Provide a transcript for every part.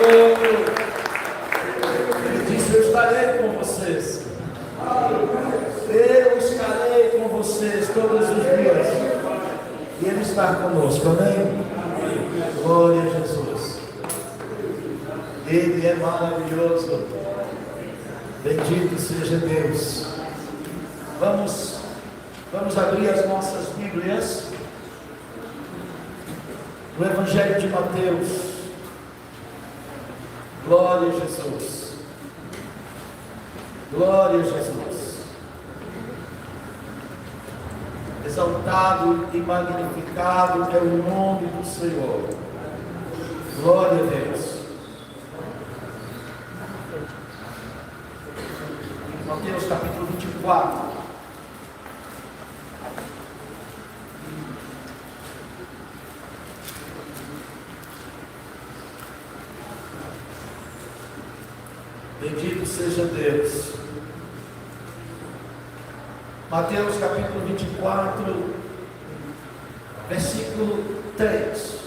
Aleluia. Ele disse: eu estarei com vocês. Eu estarei com vocês todos os dias. E Ele está conosco, amém? Glória a Jesus. Ele é maravilhoso. Bendito seja Deus. Vamos abrir as nossas Bíblias no Evangelho de Mateus. Glória a Jesus. Glória a Jesus. Exaltado e magnificado é o nome do Senhor. Glória a Deus. Mateus capítulo 24. Bendito seja Deus. Mateus capítulo 24, versículo 3.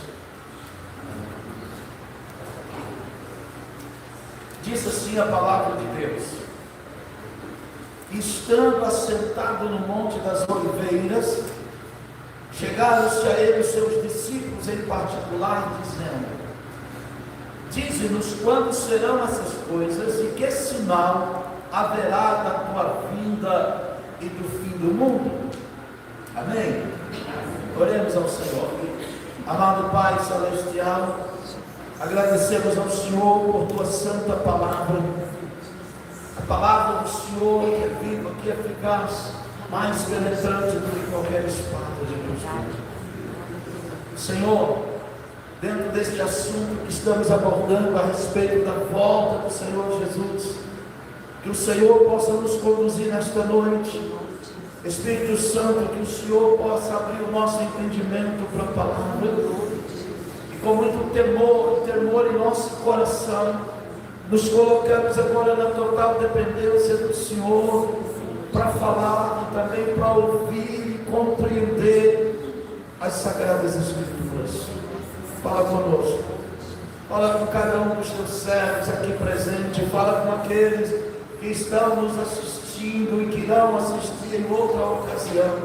Diz assim a palavra de Deus: estando assentado no monte das oliveiras, chegaram-se a ele os seus discípulos em particular, dizendo: dize-nos quando serão essas coisas e que sinal haverá da tua vinda e do fim do mundo. Amém? Oremos ao Senhor. Amado Pai Celestial, agradecemos ao Senhor por tua santa palavra, a palavra do Senhor que é viva, que é eficaz, mais penetrante do que qualquer espada de Deus. Senhor, dentro deste assunto que estamos abordando a respeito da volta do Senhor Jesus, que o Senhor possa nos conduzir nesta noite. Espírito Santo, que o Senhor possa abrir o nosso entendimento para a palavra, e com muito temor em nosso coração, nos colocamos agora na total dependência do Senhor, para falar e também para ouvir e compreender as Sagradas Escrituras. Fala conosco, fala com cada um dos teus servos aqui presente, fala com aqueles que estão nos assistindo e que irão assistir em outra ocasião,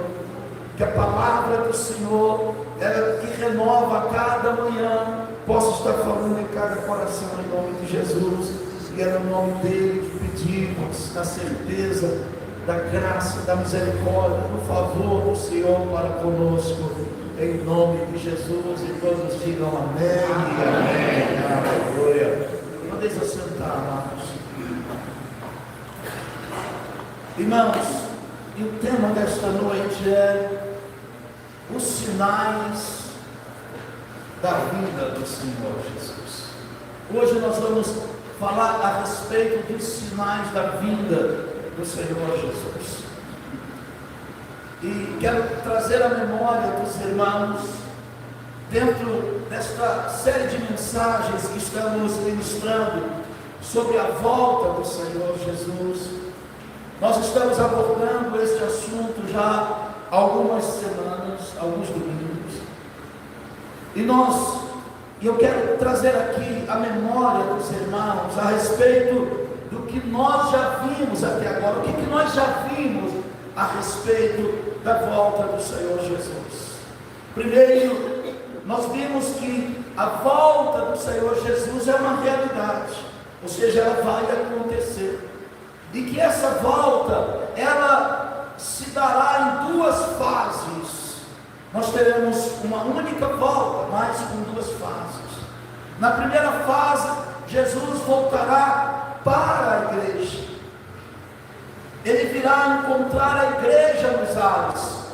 que a palavra do Senhor, ela que renova a cada manhã, possa estar falando em cada coração em nome de Jesus, e é no nome dele que pedimos, na certeza da graça, da misericórdia, do favor do Senhor para conosco, em nome de Jesus, e todos digam amém. Amém. Aleluia. Podeis assentar, amados. Irmãos, e o tema desta noite é os sinais da vinda do Senhor Jesus. Hoje nós vamos falar a respeito dos sinais da vinda do Senhor Jesus. E quero trazer à memória dos irmãos, dentro desta série de mensagens que estamos ministrando sobre a volta do Senhor Jesus. Nós estamos abordando este assunto já há algumas semanas, alguns domingos. E eu quero trazer aqui a memória dos irmãos a respeito do que nós já vimos até agora. O que nós já vimos a respeito da volta do Senhor Jesus. Primeiro, nós vimos que a volta do Senhor Jesus é uma realidade, ou seja, ela vai acontecer, e que essa volta, ela se dará em duas fases. Nós teremos uma única volta, mas com duas fases. Na primeira fase, Jesus voltará para a igreja. Ele virá encontrar a igreja nos ares,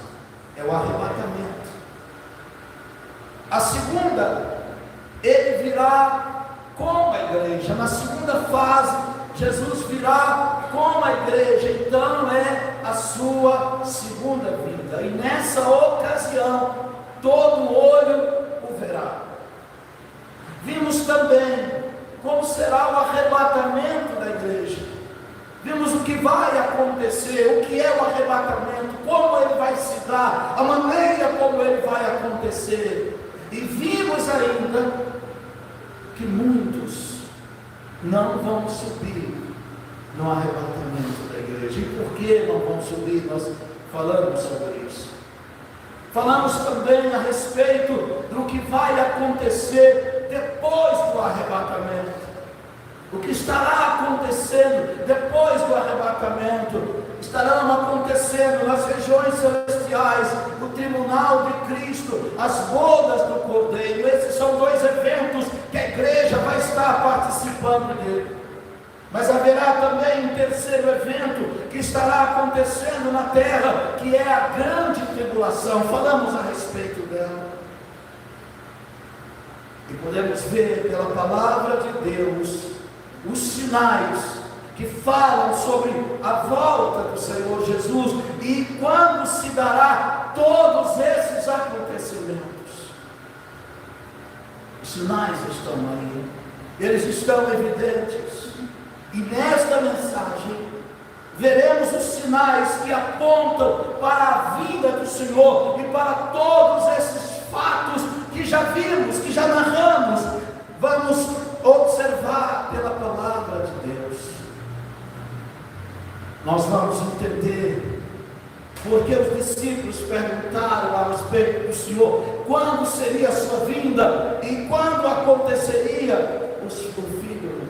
é o arrebatamento. A segunda, ele virá com a igreja. Na segunda fase, Jesus virá com a igreja, então é a sua segunda vinda. E nessa ocasião, todo olho o verá. Vimos também como será o arrebatamento da igreja. Vimos o que vai acontecer, o que é o arrebatamento, como ele vai se dar, a maneira como ele vai acontecer. acontecer. E vimos ainda que muitos não vão subir no arrebatamento da igreja. E por que não vão subir? Nós falamos sobre isso. Falamos também a respeito do que vai acontecer depois do arrebatamento. O que estará acontecendo depois do arrebatamento? Estarão acontecendo nas regiões celestiais, no tribunal de Cristo, as bodas do Cordeiro. Esses são dois eventos que a igreja vai estar participando dele. Mas haverá também um terceiro evento que estará acontecendo na terra, que é a grande tribulação. Falamos a respeito dela. E podemos ver pela palavra de Deus os sinais que falam sobre a volta do Senhor Jesus e quando se dará todos esses acontecimentos. Os sinais estão aí, eles estão evidentes. E nesta mensagem veremos os sinais que apontam para a vinda do Senhor e para todos esses fatos que já vimos, que já narramos. Vamos observar pela palavra de Deus. Nós vamos entender porque os discípulos perguntaram a respeito do Senhor quando seria a sua vinda e quando aconteceria o filho.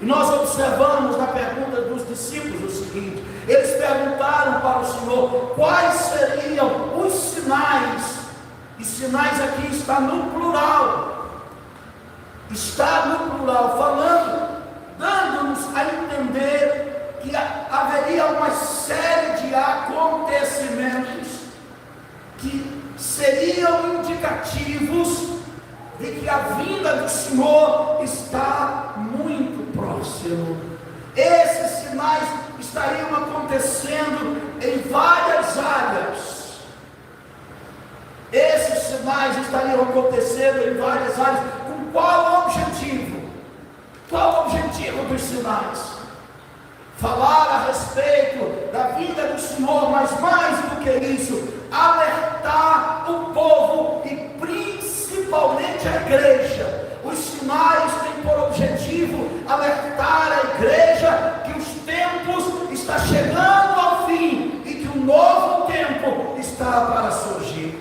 E nós observamos na pergunta dos discípulos o seguinte: eles perguntaram para o Senhor quais seriam os sinais, e sinais aqui está no plural. Está no plural, falando, dando-nos a entender que haveria uma série de acontecimentos que seriam indicativos de que a vinda do Senhor está muito próximo. Esses sinais estariam acontecendo em várias áreas. Esses sinais estariam acontecendo em várias áreas. Com qual objetivo? Qual o objetivo dos sinais? Falar a respeito da vida do Senhor, mas mais do que isso, alertar o povo e principalmente a igreja. Os sinais têm por objetivo alertar a igreja que os tempos estão chegando ao fim e que um novo tempo está para surgir.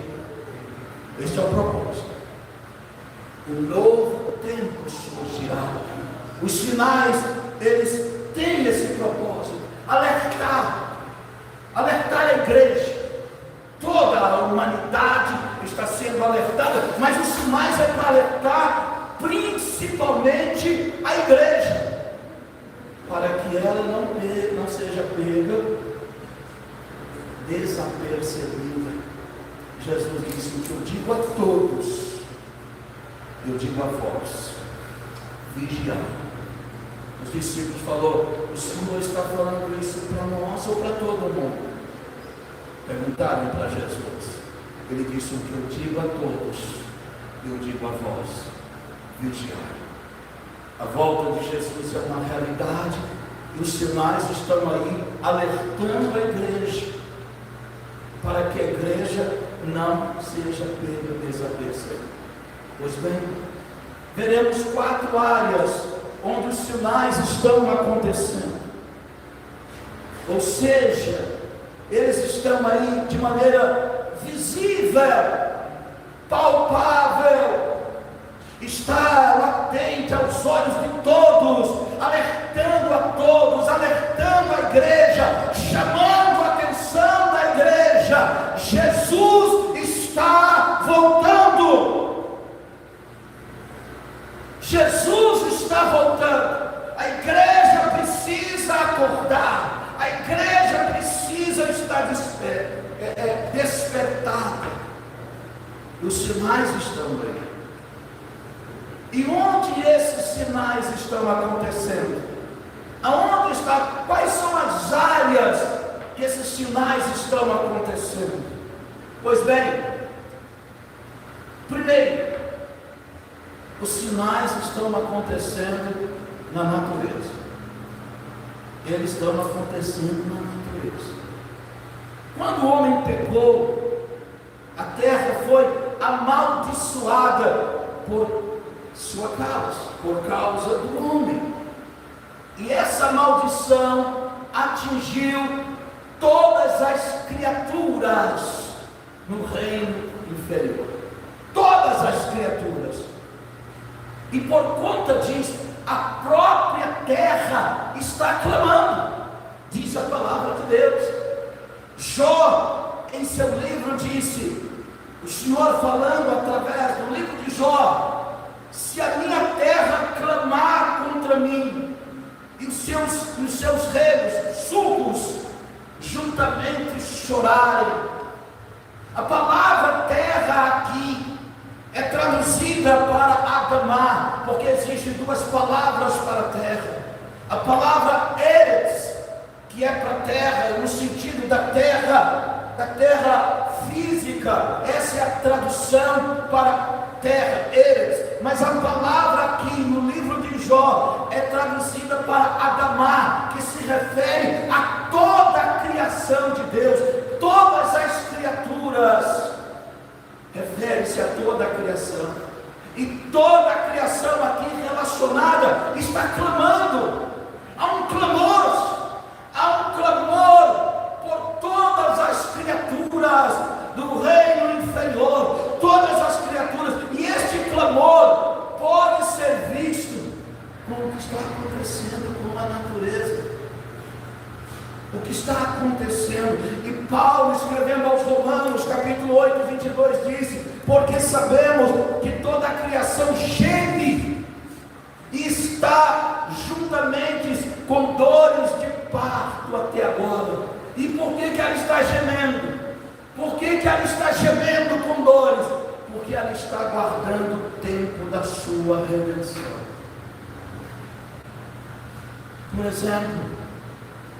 Este é o propósito. Um novo tempo surgirá. Os sinais, eles têm esse propósito: alertar a igreja. Toda a humanidade está sendo alertada, mas os sinais é para alertar principalmente a igreja, para que ela não seja pega desapercebida. Jesus disse: o que eu digo a todos, eu digo a vós, vigiai. Os discípulos falaram: o Senhor está falando isso para nós ou para todo mundo? Perguntaram para Jesus. Ele disse: o que eu digo a todos, eu digo a vós, vigiai. A volta de Jesus é uma realidade e os sinais estão aí alertando a igreja, para que a igreja não seja pega desapercebida. Pois bem, veremos 4 áreas onde os sinais estão acontecendo. Ou seja, eles estão aí de maneira visível, palpável, está latente aos olhos de todos, alertando a todos, alertando a igreja, chamando a atenção da igreja. Jesus está voltando. Jesus está voltando. A igreja precisa acordar. A igreja precisa estar despertada. Os sinais estão aí. E onde esses sinais estão acontecendo? Aonde está? Quais são as áreas que esses sinais estão acontecendo? Pois bem, primeiro, os sinais estão acontecendo na natureza. Eles estão acontecendo na natureza. Quando o homem pecou, a terra foi amaldiçoada por sua causa, por causa do homem. E essa maldição atingiu todas as criaturas no reino inferior. Todas as criaturas. E por conta disso, a própria terra está clamando, diz a palavra de Deus. Jó, em seu livro, disse, o Senhor falando através do livro de Jó: se a minha terra clamar contra mim, e os seus reinos, sulcos, juntamente chorarem. A palavra terra aqui é traduzida para Adamá, porque existem duas palavras para terra. A palavra Eretz, que é para terra, no sentido da terra física, essa é a tradução para terra, Eretz. Mas a palavra aqui no livro de Jó é traduzida para Adamá, que se refere a toda a criação de Deus, todas as criaturas. Refere-se a toda a criação. E toda a criação aqui relacionada está clamando. Há um clamor por todas as criaturas do reino inferior, todas as criaturas. E este clamor pode ser visto com o que está acontecendo com a natureza. O que está acontecendo. E Paulo, escrevendo aos Romanos, capítulo 8, 22, disse: porque sabemos que toda a criação geme e está juntamente com dores de parto até agora. E por que ela está gemendo? Por que ela está gemendo com dores? Porque ela está aguardando o tempo da sua redenção. Por exemplo,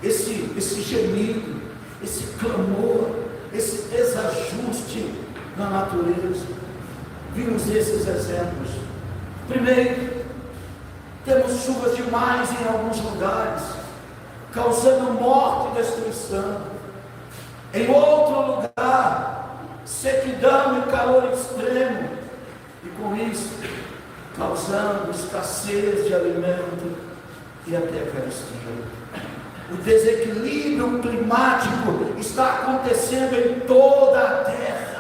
esse gemido, esse clamor, esse desajuste na natureza. Vimos esses exemplos. Primeiro, temos chuvas demais em alguns lugares, causando morte e destruição. Em outro lugar, sequidão e calor extremo, e com isso, causando escassez de alimento e até carestia. O desequilíbrio climático está acontecendo em toda a terra.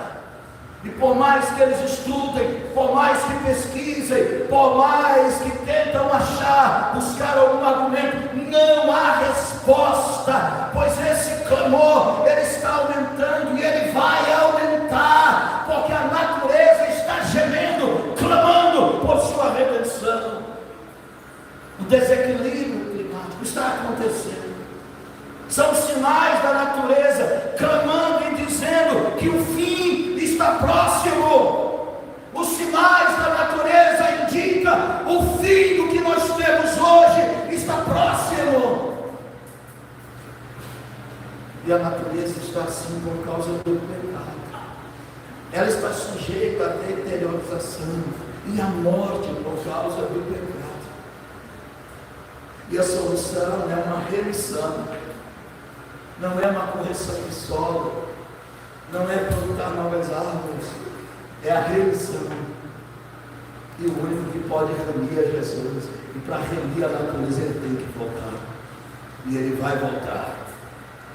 E por mais que eles estudem, por mais que pesquisem, por mais que tentam buscar algum argumento, não há resposta, pois esse clamor, ele está aumentando e ele vai aumentar, porque a natureza está gemendo, clamando por sua redenção. O desequilíbrio climático está acontecendo. São sinais da natureza clamando e dizendo que o fim está próximo. Os sinais da natureza indicam o fim do que nós temos hoje está próximo. E a natureza está assim por causa do pecado. Ela está sujeita à deteriorização e à morte por causa do pecado. E a solução é uma remissão. Não é uma correção de solo, não é plantar novas árvores, é a remissão. E o único que pode remir é Jesus. E para remir a natureza ele tem que voltar. E ele vai voltar,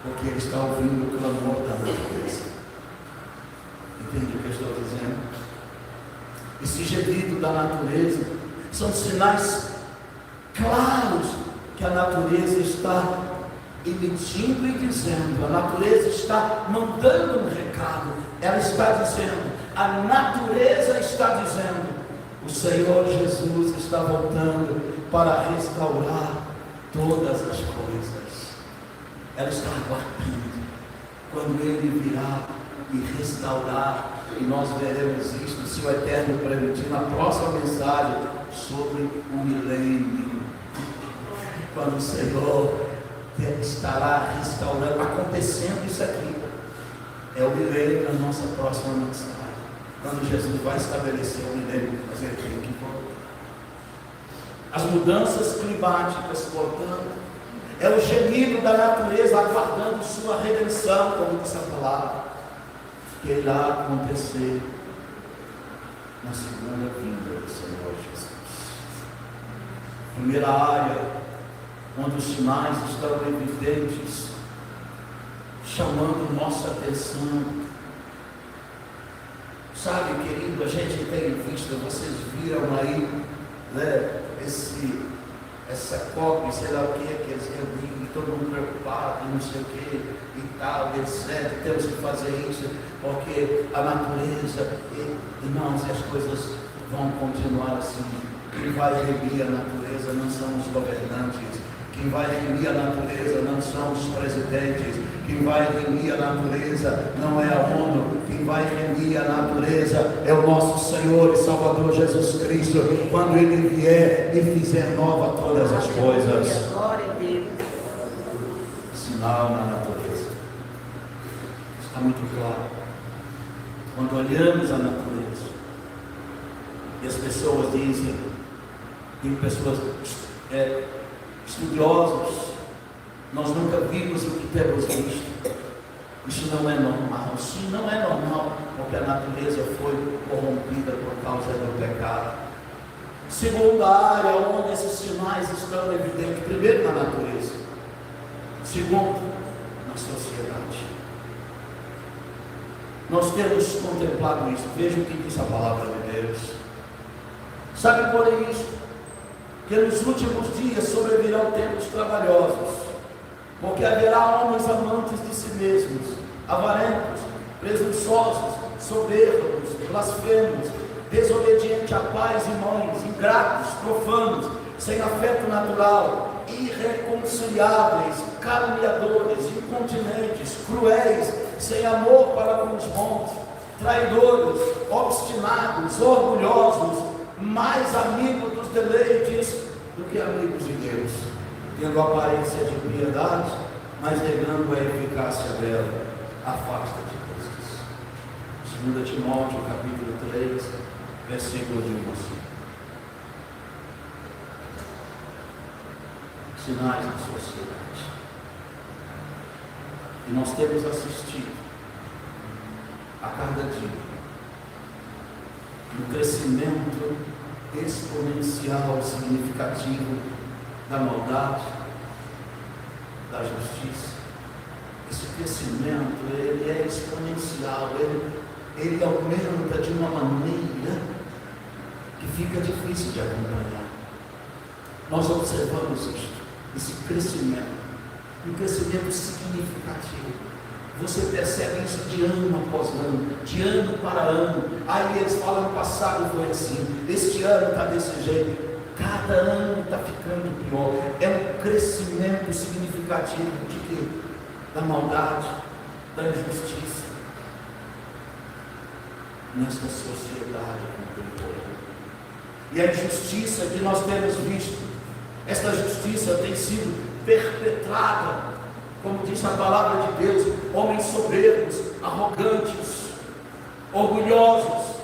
porque ele está ouvindo o clamor da natureza. Entende o que eu estou dizendo? Esse gemido da natureza são sinais claros que a natureza está emitindo e dizendo, a natureza está mandando um recado, ela está dizendo, a natureza está dizendo, o Senhor Jesus está voltando para restaurar todas as coisas. Ela está aguardando quando Ele virá e restaurar, e nós veremos isto, se o Eterno permitir, na próxima mensagem sobre o milênio, quando o Senhor estará restaurando, acontecendo isso aqui. É o milênio da nossa próxima mensagem. Quando Jesus vai estabelecer o milênio, mas ele tem que voltar. As mudanças climáticas, portanto, é o gemido da natureza aguardando sua redenção, como diz a palavra, que irá acontecer. na segunda vinda do Senhor Jesus. Primeira área, onde os sinais estão evidentes, chamando nossa atenção. Sabe, querido, a gente tem visto, vocês viram aí, né, essa cópia, sei lá o que eles reuniram, e todo mundo preocupado, não sei o que, e tal, etc. Temos que fazer isso, porque a natureza, irmãos, as coisas vão continuar assim. Quem vai remir a natureza não são os governantes, quem vai remir a natureza não são os presidentes, quem vai remir a natureza não é a ONU, quem vai remir a natureza é o nosso Senhor e Salvador Jesus Cristo, quando Ele vier e fizer nova todas as coisas. Glória a Deus. Sinal na natureza. Está muito claro. Quando olhamos a natureza, e as pessoas dizem, tem pessoas estudiosos, nós nunca vimos o que temos visto. Isso não é normal. Isso não é normal, porque a natureza foi corrompida por causa do pecado. Segunda área onde esses sinais estão evidentes: primeiro, na natureza; segundo, na sociedade. Nós temos contemplado isso. Veja o que diz a palavra de Deus. Sabe, porém, isso, que nos últimos dias sobrevirão tempos trabalhosos, porque haverá homens amantes de si mesmos, avarentos, presunçosos, soberbos, blasfemos, desobedientes a pais e mães, ingratos, profanos, sem afeto natural, irreconciliáveis, caluniadores, incontinentes, cruéis, sem amor para com os bons, traidores, obstinados, orgulhosos, mais amigos dos deleites do que amigos de Deus, tendo aparência de piedade, mas negando a eficácia dela. Afasta-te destes. 2 Timóteo capítulo 3, versículo de 1 a 5. Sinais da sociedade. E nós temos assistido a cada dia um crescimento exponencial, significativo da maldade, da justiça. Esse crescimento, ele é exponencial, ele aumenta de uma maneira que fica difícil de acompanhar. Nós observamos isto, esse crescimento, um crescimento significativo. Você percebe isso de ano após ano, de ano para ano. Aí eles falam, no passado foi assim, este ano está desse jeito. Cada ano está ficando pior. É um crescimento significativo de quê? Da maldade, da injustiça nesta sociedade contemporânea. E a injustiça que nós temos visto, esta justiça tem sido perpetrada, como diz a palavra de Deus, homens soberbos, arrogantes, orgulhosos,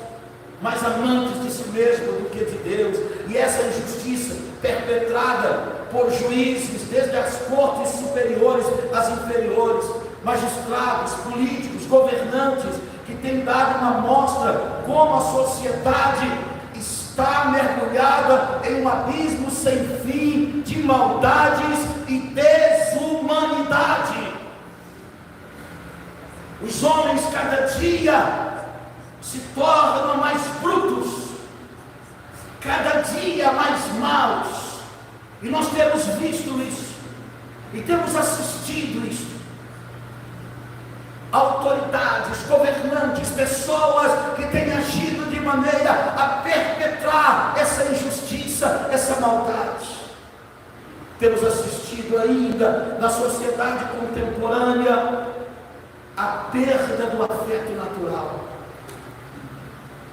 mais amantes de si mesmo do que de Deus. E essa injustiça perpetrada por juízes, desde as cortes superiores às inferiores, magistrados, políticos, governantes, que têm dado uma mostra como a sociedade está mergulhada em um abismo sem fim de maldades e desumanidade. Os homens cada dia se tornam mais brutos, cada dia mais maus, e nós temos visto isso, e temos assistido isso. Autoridades, governantes, pessoas que têm agido de maneira a perpetrar essa injustiça, essa maldade. Temos assistido ainda na sociedade contemporânea a perda do afeto natural.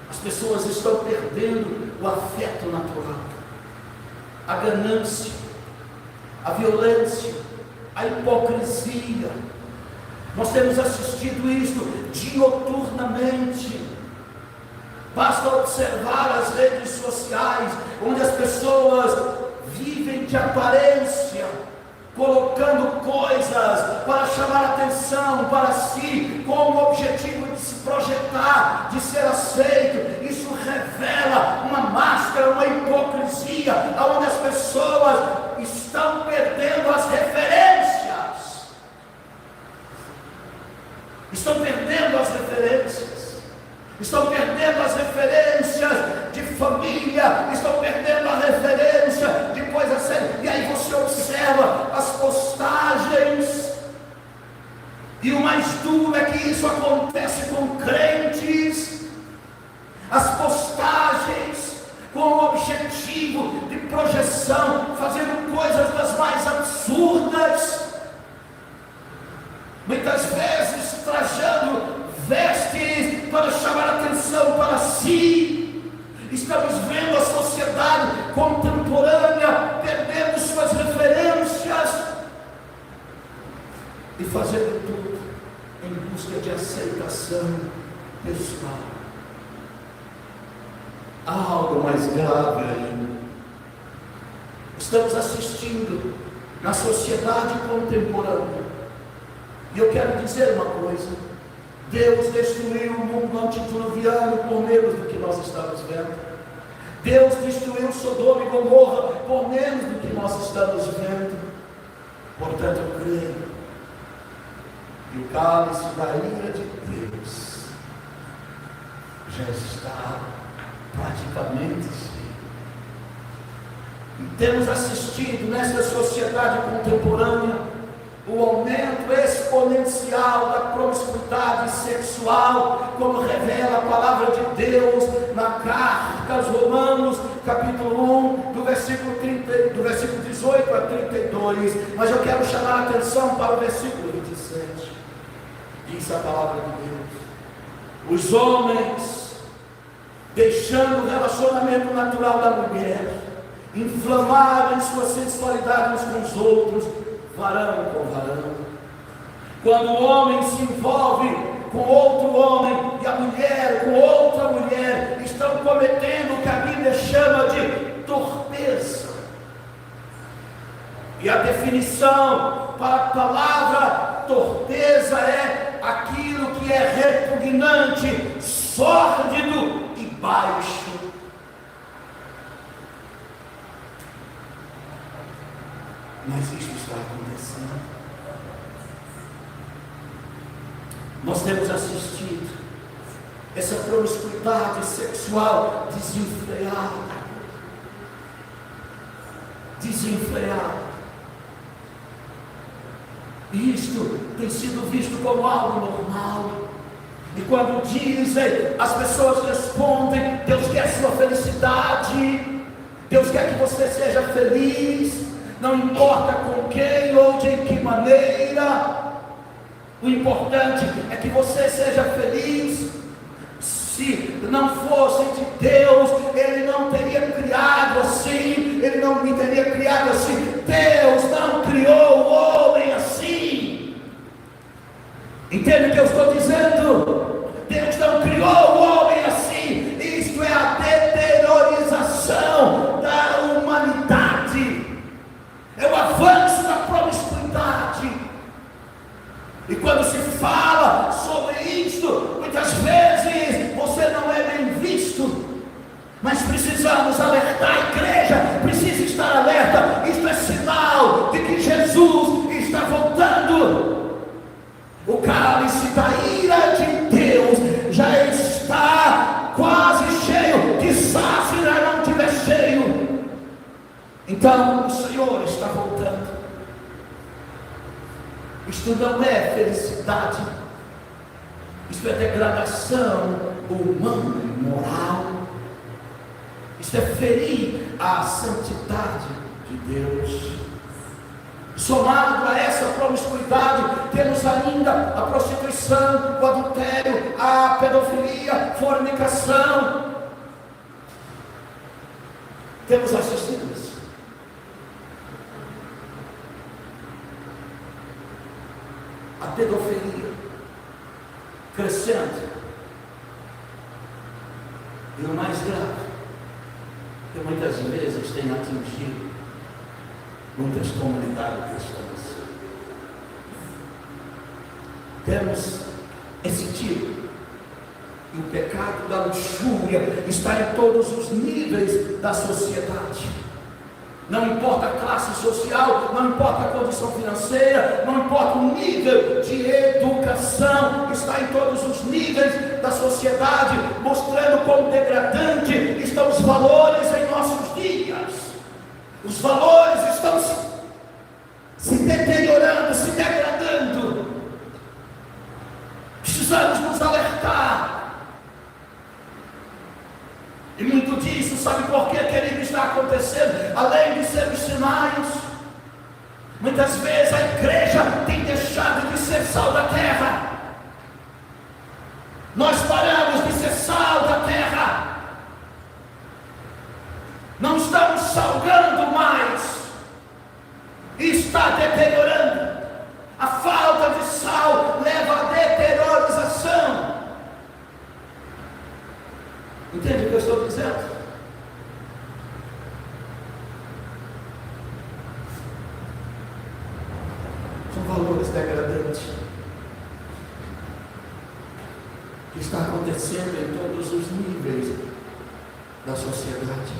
As pessoas estão perdendo o afeto natural. A ganância, a violência, a hipocrisia. Nós temos assistido isso dioturnamente. Basta observar as redes sociais, onde as pessoas vivem de aparência, colocando coisas para chamar atenção para si, com o objetivo de se projetar, de ser aceito. Isso revela estão perdendo as referências de família, estão perdendo a referência de coisas sérias. E aí você observa as postagens, e o mais duro é que isso acontece com crentes, as postagens com o objetivo de projeção, fazendo coisas das mais absurdas, muitas vezes trajando vestes para chamar atenção para si. Estamos vendo a sociedade contemporânea perdendo suas referências e fazendo tudo em busca de aceitação pessoal. Há algo mais grave ainda. Estamos assistindo na sociedade contemporânea, e eu quero dizer uma coisa: Deus destruiu o mundo antediluviano por menos do que nós estamos vendo. Deus destruiu Sodoma e Gomorra por menos do que nós estamos vendo. Portanto, eu creio que o cálice da ira de Deus já está praticamente cheio. E temos assistido nesta sociedade contemporânea o aumento exponencial da promiscuidade sexual, como revela a palavra de Deus na carta aos Romanos, capítulo 1, do versículo 18 a 32. Mas eu quero chamar a atenção para o versículo 27. Diz a palavra de Deus: os homens, deixando o relacionamento natural da mulher, inflamaram em sua sensualidade uns com os outros, varão com varão. Quando o homem se envolve com outro homem e a mulher com outra mulher, estão cometendo o que a Bíblia chama de torpeza. E a definição para a palavra torpeza é aquilo que é repugnante, sórdido e baixo. Mas isso está acontecendo. Nós temos assistido essa promiscuidade sexual desenfreada. E isto tem sido visto como algo normal. E quando dizem, as pessoas respondem: Deus quer sua felicidade, Deus quer que você seja feliz, não importa com quem ou de que maneira, o importante é que você seja feliz. Se não fosse de Deus, Ele não teria criado assim, Ele não me teria criado assim. Deus não criou o homem assim. Entende o que eu estou dizendo? Deus não criou o homem assim. Isto é a deteriorização da humanidade, é o avanço da promiscuidade. E quando se fala sobre isto, muitas vezes você não é bem visto. Mas precisamos alertar, a igreja precisa estar alerta. Isto é sinal de que Jesus está voltando. O cálice da ira de Deus já está quase cheio, quizás se ainda não estiver cheio. Então o Senhor está voltando. Isto não é felicidade, isto é degradação humana e moral, isto é ferir a santidade de Deus. Somado a essa promiscuidade, temos ainda a prostituição, o adultério, a pedofilia, a fornicação. Temos assistido isso. A pedofilia crescendo. E o mais grave, que muitas vezes tem atingido muitas comunidades cristãs. Temos esse tipo. E o pecado da luxúria está em todos os níveis da sociedade. Não importa a classe social, não importa a condição financeira, não importa o nível de educação, está em todos os níveis da sociedade, mostrando quão degradante estão os valores em nossos dias. Os valores estão se deteriorando, se degradando. Precisamos nos alertar. E muito disso, sabe por que, querido, está acontecendo? Além de ser os sinais, muitas vezes a igreja tem deixado de ser sal da terra. Nós paramos de ser sal da terra. Não estamos salgando mais. E está deteriorando. A falta de sal leva à deteriorização. Entende o que eu estou dizendo? São valores degradantes que está acontecendo em todos os níveis da sociedade.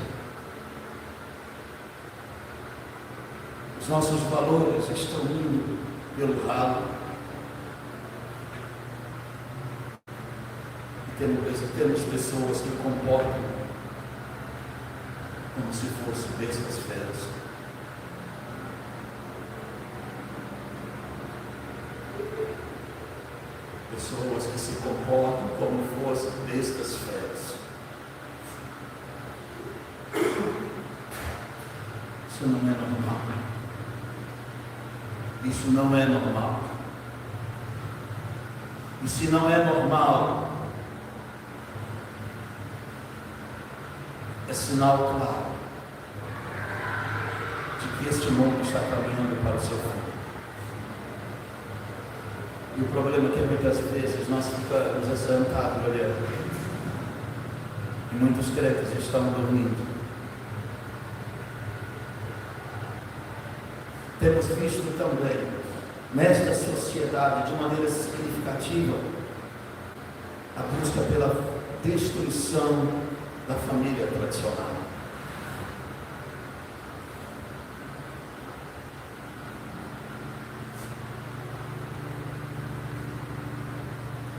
Os nossos valores estão indo pelo ralo. Temos pessoas que comportam como se fossem bestas feras. Pessoas que se comportam como fossem bestas feras. Isso não é normal. Isso não é normal. E se não é normal, é sinal claro de que este mundo está caminhando para o seu fim. E o problema é que muitas vezes nós ficamos assentados olhando, e muitos crentes estão dormindo. Temos visto também, nesta sociedade, de maneira significativa, a busca pela destruição da família tradicional.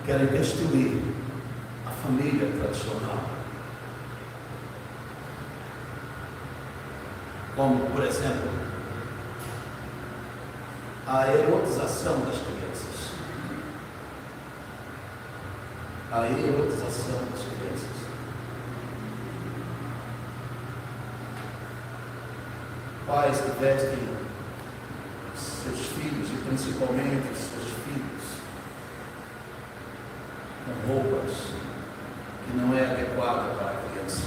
Querem destruir a família tradicional. Como, por exemplo, a erotização das crianças. A erotização das crianças. Pais que vestem seus filhos, e principalmente seus filhos, com roupas que não é adequada para a criança.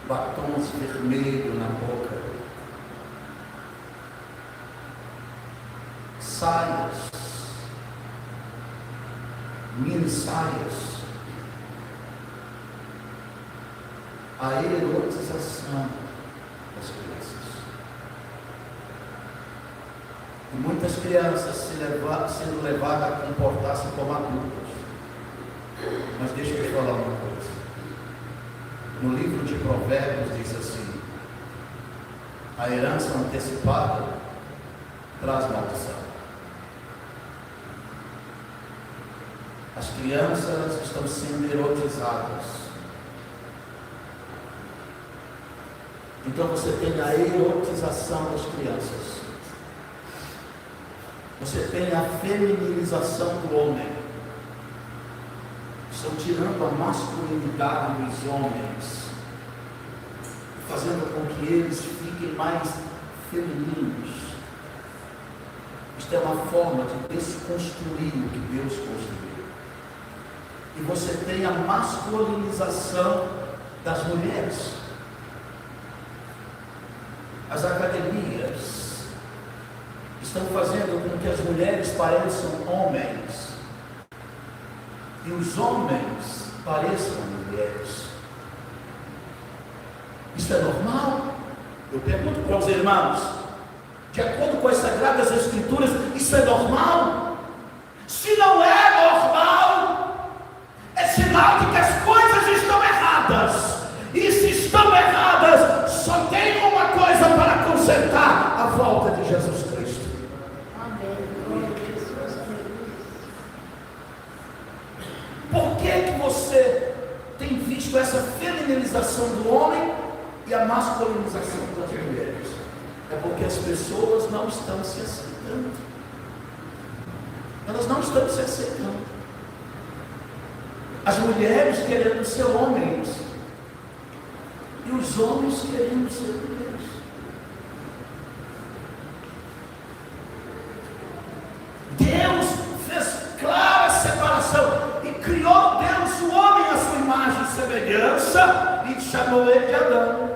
Batons vermelhos na boca. Saias, mini saias. A erotização das crianças. E muitas crianças sendo levadas a comportar-se como adultos. Mas deixa eu te falar uma coisa. No livro de Provérbios diz assim: a herança antecipada traz maldição. As crianças estão sendo erotizadas. Então você tem a erotização das crianças. Você tem a feminização do homem. Estão tirando a masculinidade dos homens, fazendo com que eles fiquem mais femininos. Isto é uma forma de desconstruir o que Deus construiu. E você tem a masculinização das mulheres. As academias estão fazendo com que as mulheres pareçam homens e os homens pareçam mulheres. Isso é normal? Eu pergunto para os irmãos, de acordo com as Sagradas Escrituras, isso é normal? Se não é normal, é sinal de que as coisas estão erradas. E se existe essa femininização do homem e a masculinização das mulheres? É porque as pessoas não estão se aceitando. Elas não estão se aceitando. As mulheres querendo ser homens e os homens querendo ser mulheres. Deus fez clara separação e criou Deus o homem à sua imagem e semelhança e chamou ele de Adão.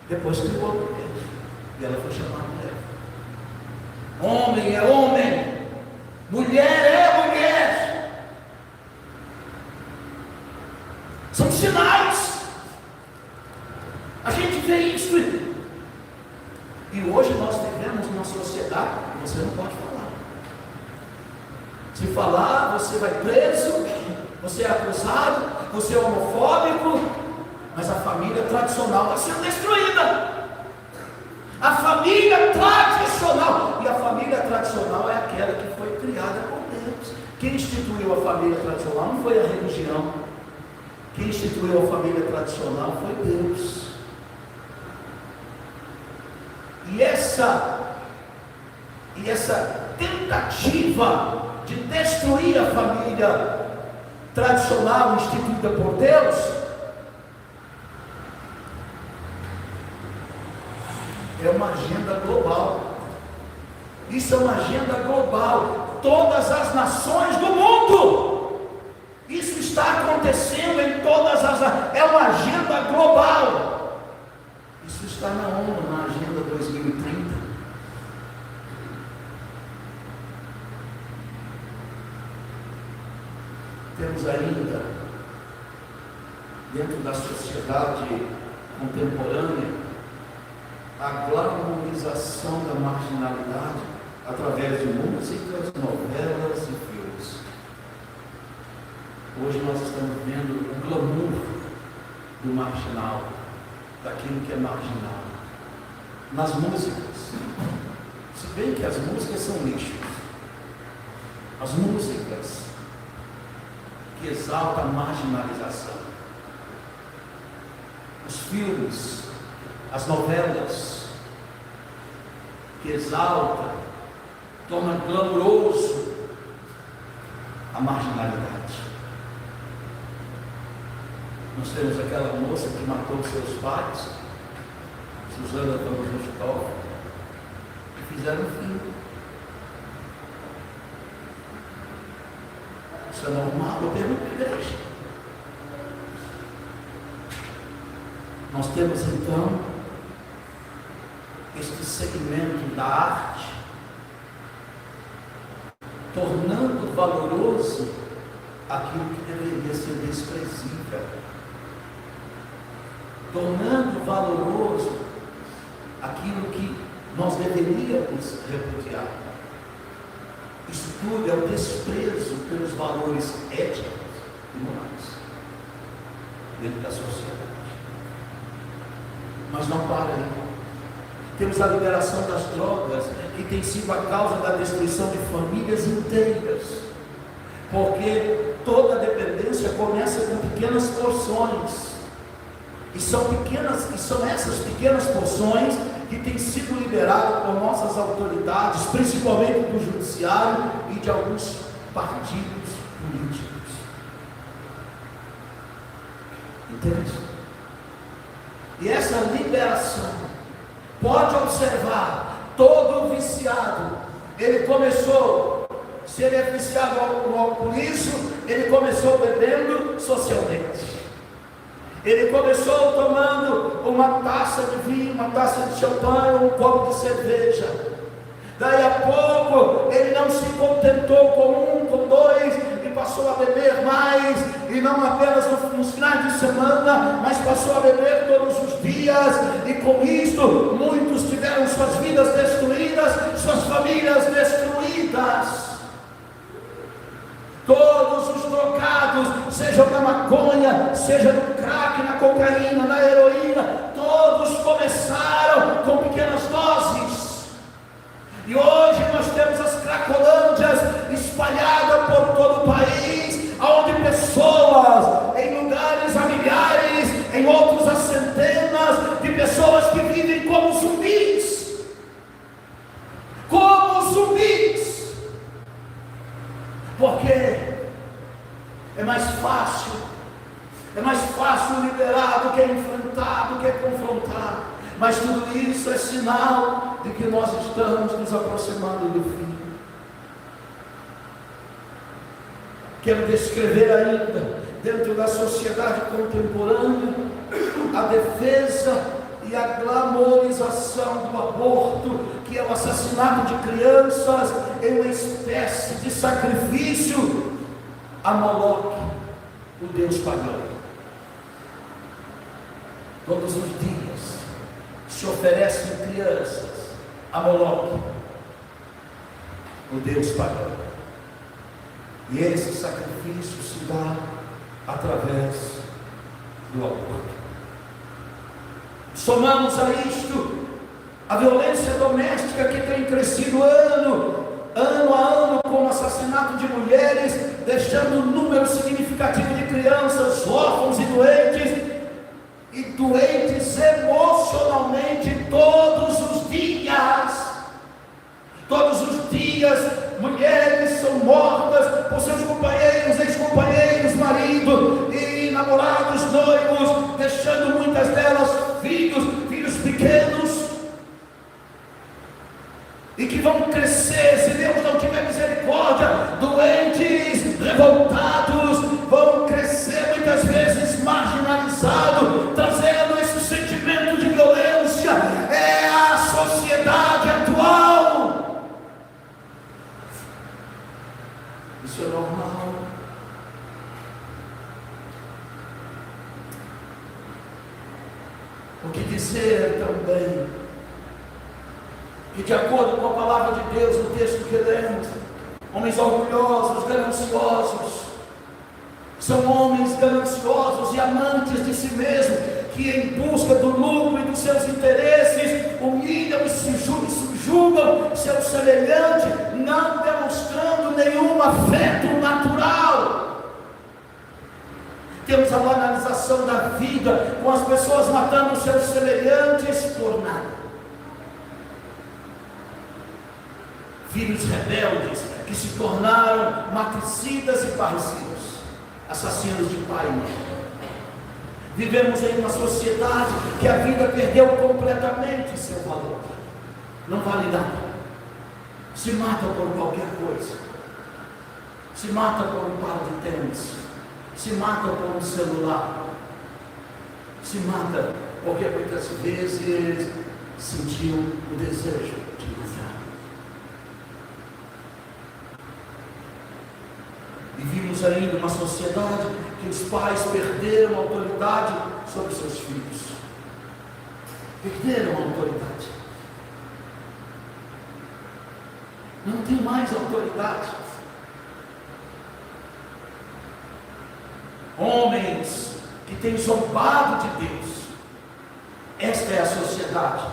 Depois criou a mulher e ela foi chamada mulher. Homem é homem, mulher é mulher. São sinais. A gente vê isso. E hoje nós vivemos numa sociedade que você não pode falar. Se falar, você vai preso, você é acusado, você é homofóbico, mas a família tradicional está sendo destruída. A família tradicional, e a família tradicional é aquela que foi criada por Deus. Quem instituiu a família tradicional não foi a religião. Quem instituiu a família tradicional foi Deus. E essa tentativa de destruir a família tradicional instituída por Deus é uma agenda global. Isso é uma agenda global. Todas as nações do mundo. Isso está acontecendo em todas as. É uma agenda global. Isso está na ONU, na Agenda 2030. Temos ainda, dentro da sociedade contemporânea, a glamorização da marginalidade através de músicas, novelas e filmes. Hoje nós estamos vendo o glamour do marginal, daquilo que é marginal. Nas músicas, se bem que as músicas são lixos, as músicas que exaltam a marginalização, os filmes, as novelas que exaltam, torna glamouroso a marginalidade. Nós temos aquela moça que matou seus pais, Susana von Richthofen, e fizeram um filme. Isso é normal? Eu pergunto para a igreja. Nós temos então este segmento da arte, tornando valoroso aquilo que deveria ser desprezível, tornando valoroso aquilo que nós deveríamos repudiar. Isso tudo é o desprezo pelos valores éticos e morais dentro da sociedade. Mas não para aí. Temos a liberação das drogas, que tem sido a causa da destruição de famílias inteiras, porque toda dependência começa com pequenas porções, e são essas pequenas porções que têm sido liberadas por nossas autoridades, principalmente do judiciário e de alguns partidos políticos. Entende? E essa liberação, pode observar, todo viciado, ele começou, se ele é viciado no alcoolismo, ele começou bebendo socialmente. Ele começou tomando uma taça de vinho, uma taça de champanhe, um copo de cerveja. Daí a pouco, ele não se contentou com um, com dois, e passou a beber mais, e não apenas nos finais de semana, mas passou a beber todos os dias, e com isto, muitos tiveram suas vidas destruídas, suas famílias destruídas. Todos os drogados, sejam na maconha, seja no crack, na cocaína, na heroína, todos começaram com pequenas doses. E hoje nós temos as cracolândias espalhadas por todo o país, onde pessoas em lugares a milhares É mais fácil liderar do que enfrentar, do que confrontar. Mas tudo isso é sinal de que nós estamos nos aproximando do fim. Quero descrever ainda, dentro da sociedade contemporânea, a defesa e a glamorização do aborto, que é o assassinato de crianças em uma espécie de sacrifício a Moloque, o deus pagão. Todos os dias se oferecem crianças a Moloque, o deus pagão. E esse sacrifício se dá através do aborto. Somamos a isto a violência doméstica que tem crescido ano a ano, com o assassinato de mulheres, deixando um número significativo de crianças órfãos e doentes emocionalmente todos os dias. Todos os dias, mulheres são mortas por seus companheiros, ex-companheiros, marido e namorados, noivos, deixando muitas delas filhos pequenos, e que vão crescer, se Deus não tiver misericórdia, doentes, revoltados, vão crescer muitas vezes marginalizados, trazendo esse sentimento de violência. É a sociedade atual. Isso é normal. O que dizer também, que de acordo com a palavra de Deus, no texto que lemos, homens orgulhosos, gananciosos, são homens gananciosos e amantes de si mesmos, que em busca do lucro e dos seus interesses, humilham e subjugam seu semelhante, não demonstrando nenhum afeto natural. Temos a banalização da vida, com as pessoas matando seus semelhantes por nada. Filhos rebeldes que se tornaram matricidas e parricidas, assassinos de pai e mãe. Vivemos em uma sociedade que a vida perdeu completamente seu valor. Não vale nada. Se mata por qualquer coisa. Se mata por um par de tênis. Se mata por um celular. Se mata porque muitas vezes sentiu o desejo de matar. Vivimos ainda uma sociedade que os pais perderam a autoridade sobre seus filhos. Perderam a autoridade. Não tem mais autoridade. Homens que têm zombado de Deus. Esta é a sociedade.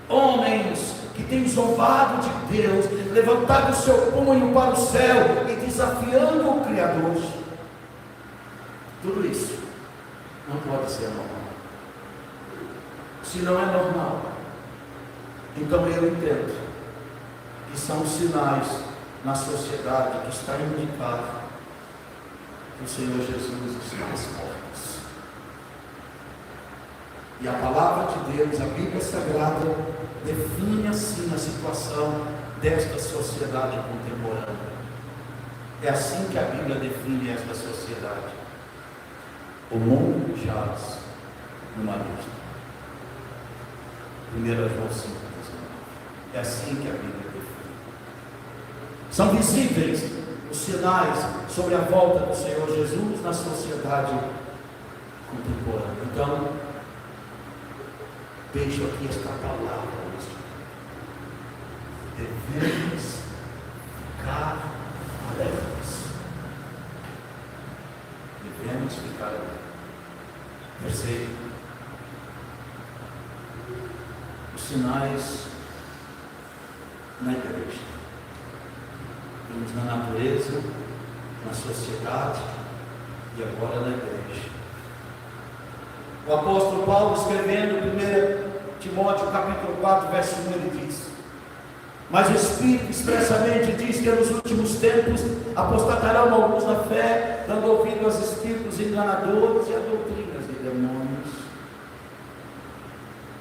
Homens que têm zombado de Deus, levantado o seu punho para o céu e desafiando o Criador. Tudo isso não pode ser normal. Se não é normal, então eu entendo que são sinais na sociedade que está indicado que o Senhor Jesus está às portas. E a palavra de Deus, a Bíblia Sagrada, define assim a situação desta sociedade contemporânea. É assim que a Bíblia define esta sociedade. O mundo jaz no abismo. 1 João 5. É assim que a Bíblia define. São visíveis os sinais sobre a volta do Senhor Jesus na sociedade contemporânea. Então, deixo aqui esta palavra. Devemos ficar alertas. Devemos ficar alertas. Terceiro, os sinais na igreja. Temos na natureza, na sociedade e agora na igreja. O apóstolo Paulo, escrevendo 1 Timóteo capítulo 4, verso 1, ele diz: Mas o Espírito expressamente diz que nos últimos tempos apostatarão alguns da fé, dando ouvido aos espíritos enganadores e a doutrinas de demônios.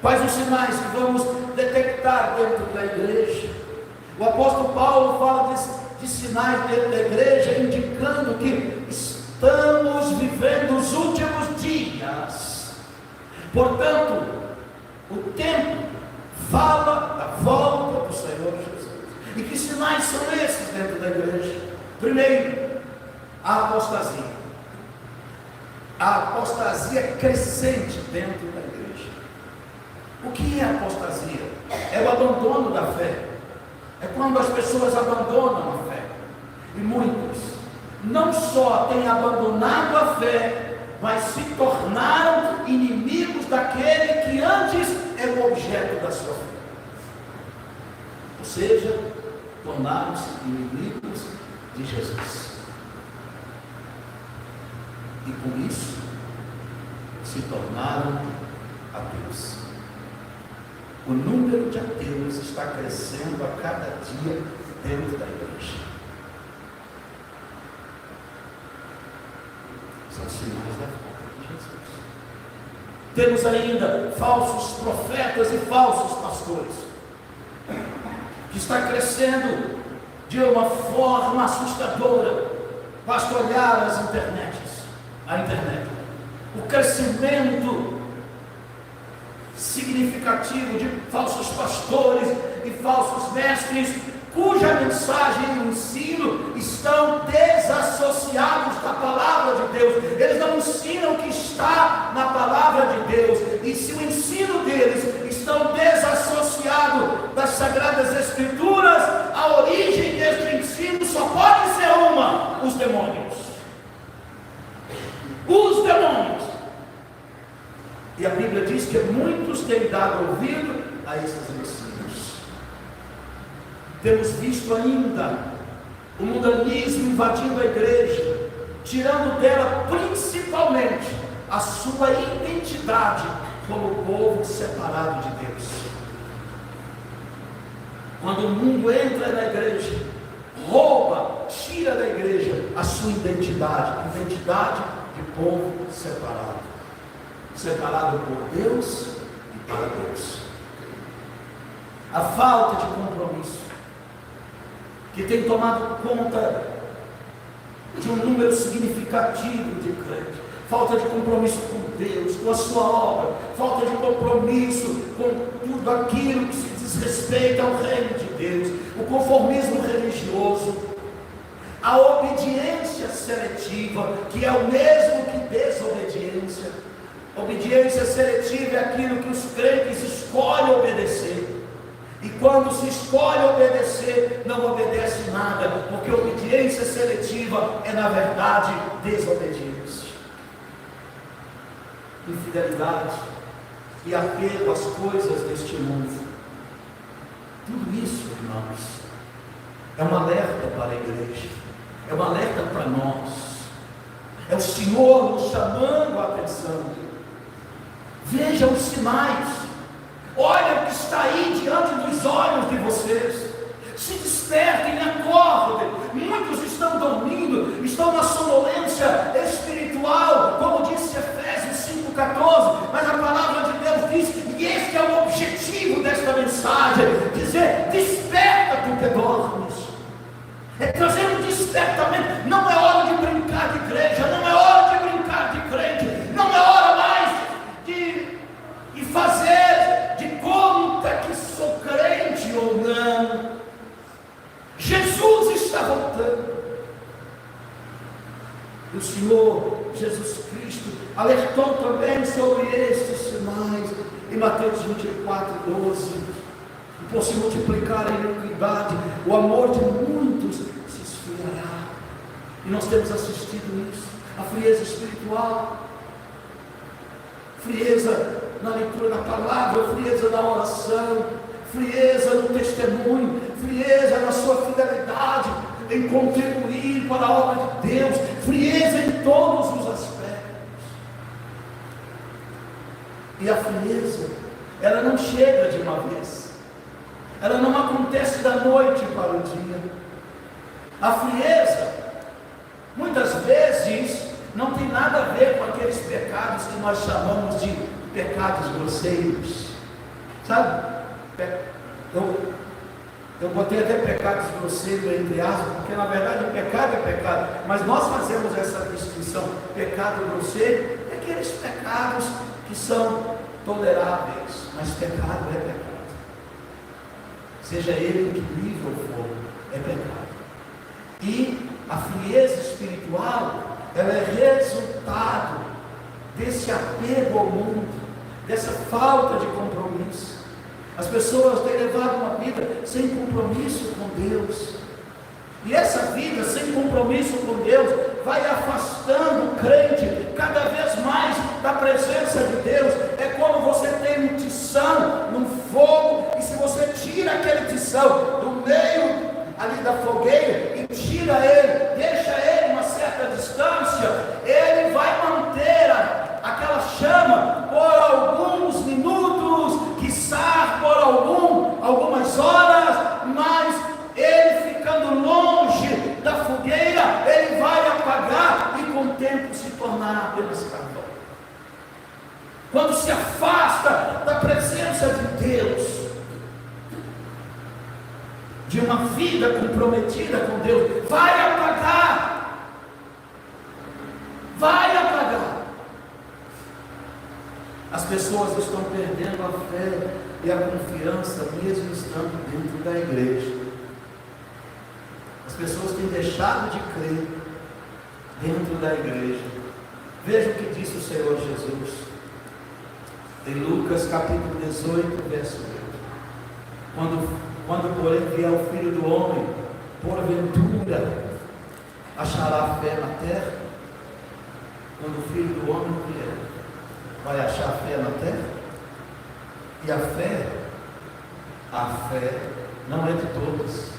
Quais os sinais que vamos detectar dentro da igreja? O apóstolo Paulo fala de sinais dentro da igreja, indicando que estamos vivendo os últimos dias. Portanto, o tempo fala da volta do Senhor Jesus. E que sinais são esses dentro da igreja? Primeiro, a apostasia. A apostasia crescente dentro da igreja. O que é apostasia? É o abandono da fé. É quando as pessoas abandonam a fé. E muitos não só têm abandonado a fé, mas se tornaram inimigos daquele que antes era o objeto da sua fé. Ou seja, tornaram-se inimigos de Jesus. E com isso, se tornaram ateus. O número de ateus está crescendo a cada dia dentro da igreja. São sinais da volta de Jesus. Temos ainda falsos profetas e falsos pastores, que está crescendo de uma forma assustadora. Basta olhar a internet. O crescimento significativo de falsos pastores e falsos mestres, cuja mensagem e o ensino estão desassociados da palavra de Deus. Eles não ensinam o que está na palavra de Deus, e se o ensino deles estão desassociado das Sagradas Escrituras, a origem deste ensino só pode ser uma: os demônios. Os demônios. E a Bíblia diz que muitos têm dado ouvido a esses ensinos. Temos visto ainda o mundanismo invadindo a igreja, tirando dela principalmente a sua identidade como povo separado de Deus. Quando o mundo entra na igreja, rouba, tira da igreja a sua identidade de povo separado por Deus e para Deus. A falta de compromisso, que tem tomado conta de um número significativo de crentes, falta de compromisso com Deus, com a sua obra, falta de compromisso com tudo aquilo que se diz respeito ao reino de Deus, o conformismo religioso, a obediência seletiva, que é o mesmo que desobediência. Obediência seletiva é aquilo que os crentes escolhem obedecer. E quando se escolhe obedecer, não obedece nada, porque obediência seletiva é, na verdade, desobediência. Infidelidade e apego às coisas deste mundo. Tudo isso, irmãos, é um alerta para a igreja, é um alerta para nós. É o Senhor nos chamando a atenção. Vejam os sinais. Olha o que está aí diante dos olhos de vocês. Se despertem, acordem. Muitos estão dormindo, estão na sonolência espiritual, como disse Efésios 5,14. Mas a palavra de Deus diz, e este é o objetivo desta mensagem: dizer, desperta tu que dormes. É trazer um despertamento. Não é hora de brincar de igreja, não é hora de brincar de crente, não é hora mais de fazer de conta que sou crente ou não. Jesus está voltando. O Senhor Jesus Cristo alertou também sobre estes sinais em Mateus 24:12. E por se multiplicar a iniquidade, o amor de muitos se esfriará. E nós temos assistido isso. A frieza espiritual, frieza na leitura da palavra, frieza na oração, frieza no testemunho, frieza na sua fidelidade em contribuir para a obra de Deus, frieza em todos os aspectos. E a frieza, ela não chega de uma vez, ela não acontece da noite para o dia. A frieza, muitas vezes, não tem nada a ver com aqueles pecados que nós chamamos de pecados grosseiros, sabe? Eu botei até pecados grosseiros entre aspas, porque na verdade pecado é pecado, mas nós fazemos essa distinção. Pecado grosseiro é aqueles pecados que são toleráveis, mas pecado é pecado. Seja ele em que nível for, é pecado. E a frieza espiritual, ela é resultado desse apego ao mundo, dessa falta de compromisso. As pessoas têm levado uma vida sem compromisso com Deus. E essa vida sem compromisso com Deus vai afastando o crente cada vez mais da presença de Deus. É como você tem um tição num fogo, e se você tira aquele tição do meio ali da fogueira e tira ele, deixa ele uma certa distância, ele vai manter aquela chama por alguns minutos, quiçá por algumas horas, mas ele ficando longe da fogueira, ele vai apagar e com o tempo se tornar apenas carvão. Quando se afasta da presença de Deus, de uma vida comprometida com Deus, vai apagar. Vai apagar. As pessoas estão perdendo a fé e a confiança, mesmo estando dentro da igreja. As pessoas têm deixado de crer dentro da igreja. Veja o que disse o Senhor Jesus em Lucas capítulo 18, verso 8. Quando porém vier o Filho do Homem, porventura achará fé na terra? Quando o Filho do Homem vier, vai achar fé na terra? E a fé não é de todos.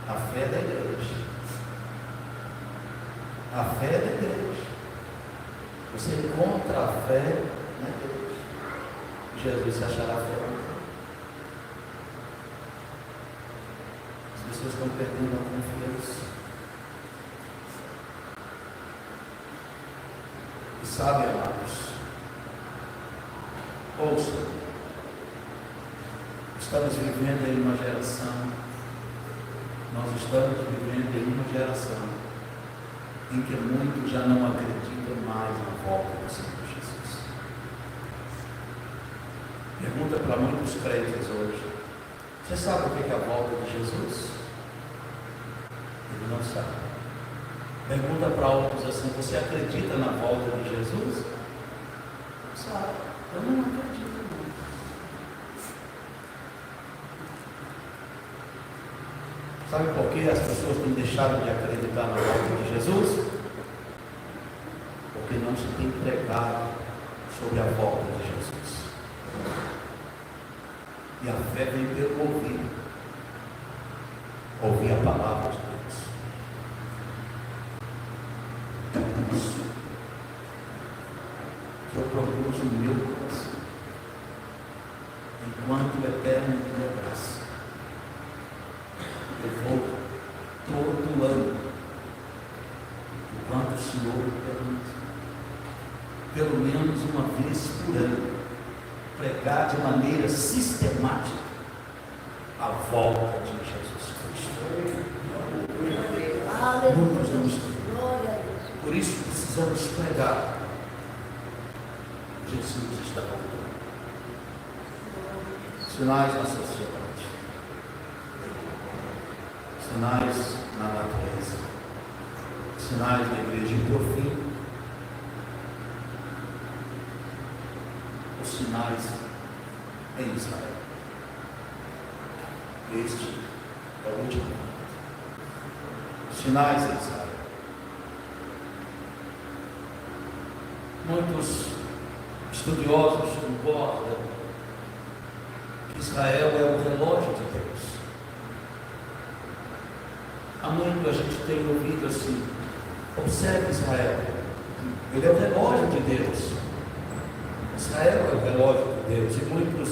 A fé é da igreja. A fé é da igreja. Você encontra a fé na igreja. Jesus se achará fé na terra. As pessoas estão perdendo a confiança. E sabe, amados, ouça, estamos vivendo em uma geração, nós estamos vivendo em uma geração em que muitos já não acreditam mais na volta do Senhor Jesus. Pergunta para muitos crentes hoje: você sabe o que é a volta de Jesus? Ele não sabe. Pergunta para outros assim: você acredita na volta de Jesus? Não sabe. Eu não acredito. Não. Sabe por que as pessoas têm deixado de acreditar na volta de Jesus? Porque não se tem pregado sobre a volta de Jesus. E a fé vem pelo ouvir. Ouvir a palavra de Deus. Isso que eu propus no meu coração, enquanto o eterno me deu graça, eu vou todo ano, enquanto o Senhor me permite, pelo menos uma vez por ano, pregar de maneira sistemática a volta de Jesus Cristo. Muitos não estão. Por isso precisamos pregar. Jesus está voltando. Sinais na sociedade, sinais na natureza, sinais na igreja. E por fim, os sinais em Israel. Este é o último. Os sinais em Israel. Muitos estudiosos concordam que Israel é o relógio de Deus. Há muito a gente tem ouvido assim: observe Israel, ele é o relógio de Deus. Israel é o relógio de Deus. E muitos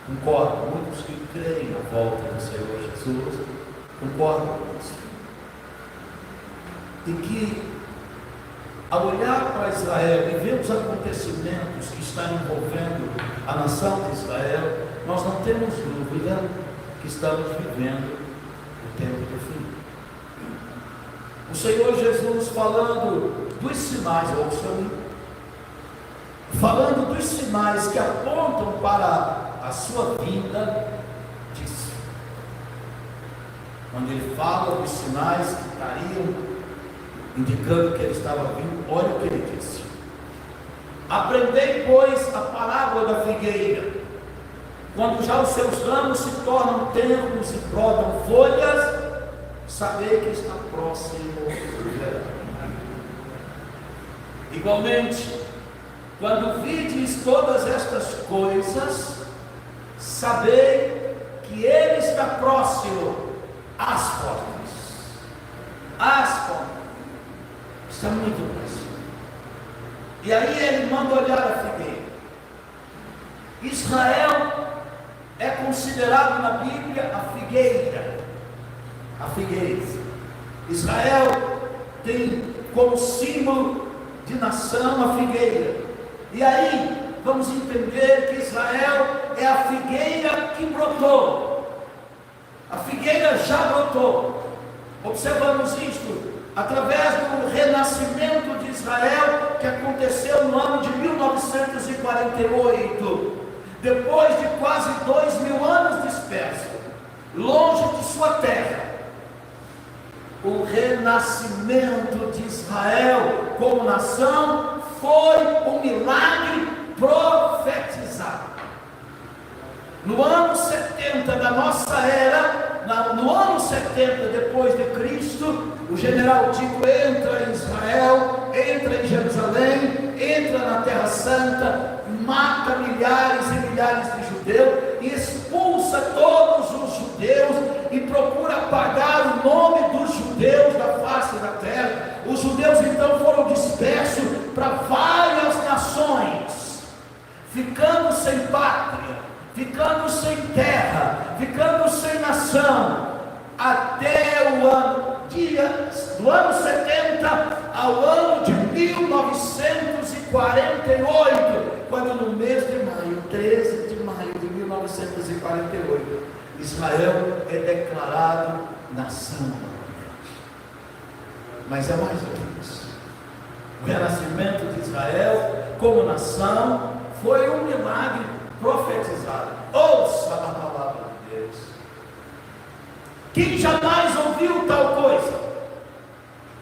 Concordo, muitos que creem na volta do Senhor Jesus concordam com isso. E que, ao olhar para Israel e ver os acontecimentos que estão envolvendo a nação de Israel, nós não temos dúvida que estamos vivendo o tempo do fim. O Senhor Jesus falando dos sinais, falando dos sinais que apontam para a sua vinda, disse, quando ele fala dos sinais que estariam indicando que ele estava vindo, olha o que ele disse: aprendei, pois, a parábola da figueira. Quando já os seus ramos se tornam tenros e brotam folhas, sabei que está próximo o verão. Igualmente, quando vides todas estas coisas, sabei que ele está próximo às portas. Às portas. Está muito próximo. E aí ele manda olhar a figueira. Israel é considerado na Bíblia a figueira. A figueira. Israel tem como símbolo de nação a figueira. E aí vamos entender que Israel é a figueira que brotou. A figueira já brotou. Observamos isto através do renascimento de Israel, que aconteceu no ano de 1948, depois de quase 2000 anos disperso, longe de sua terra. O renascimento de Israel como nação foi um milagre profetizado. No ano 70 da nossa era, no ano 70 depois de Cristo, o general Tito entra em Israel, entra em Jerusalém, entra na Terra Santa, mata milhares e milhares de judeus e expulsa todos os judeus e procura apagar o nome dos judeus da face da terra. Os judeus então foram dispersos para várias nações, ficando sem pátria, ficando sem terra, ficando sem nação, até o ano do ano 70 ao ano de 1948, quando no mês de maio, 13 de maio de 1948, Israel é declarado nação. Mas é mais do que isso. O renascimento de Israel como nação foi um milagre profetizado. Ouça a palavra de Deus. Quem jamais ouviu tal coisa?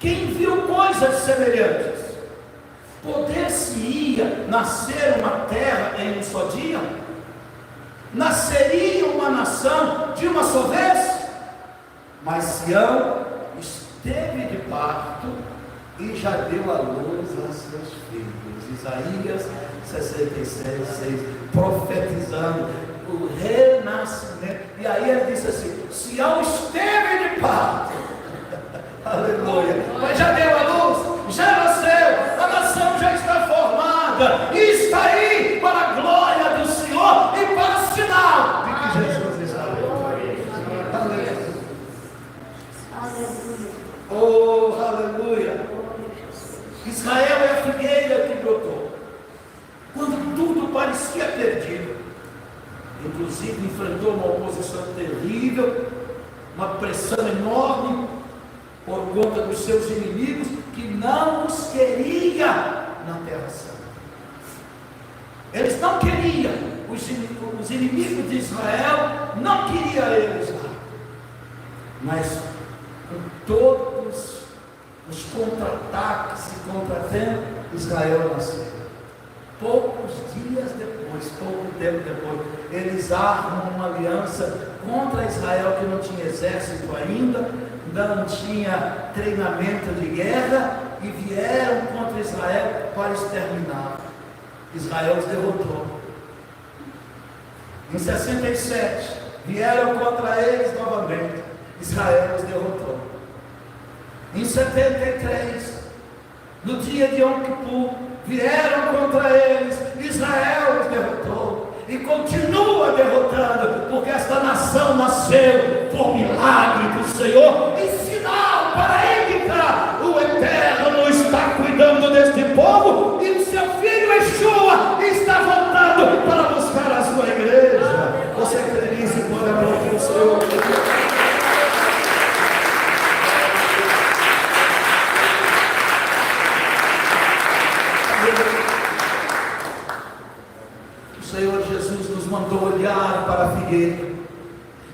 Quem viu coisas semelhantes? Poder-se-ia nascer uma terra em um só dia? Nasceria uma nação de uma só vez? Mas Sião esteve de parto e já deu à luz a seus filhos. Isaías 66:6, profetizando o renascimento. E aí ele disse assim: Sião esteve de parto, aleluia, mas já deu à luz, já nasceu, a nação já está formada, e está aí para a glória do Senhor e para o sinal de que Jesus está aí. Aleluia. Oh, aleluia. Israel é a figueira que brotou quando tudo parecia perdido. Inclusive enfrentou uma oposição terrível, uma pressão enorme por conta dos seus inimigos, que não os queria na Terra Santa. Eles não queriam, os inimigos de Israel não queriam eles lá. Mas com todos os contra-ataques e contratempos, Israel nasceu. Poucos dias depois, pouco tempo depois, eles armam uma aliança contra Israel, que não tinha exército ainda, não tinha treinamento de guerra, e vieram contra Israel para exterminar. Israel os derrotou. Em 67, vieram contra eles novamente. Israel os derrotou. Em 73, no dia de Yom Kippur, vieram contra eles, Israel os derrotou. e continua derrotando, porque esta nação nasceu por milagre do Senhor, em sinal para indicar: o Eterno está cuidando deste povo, e o seu filho Yeshua está voltando para buscar a sua igreja. Você crê nisso quando é bom que o Senhor? O Senhor Jesus nos mandou olhar para a figueira.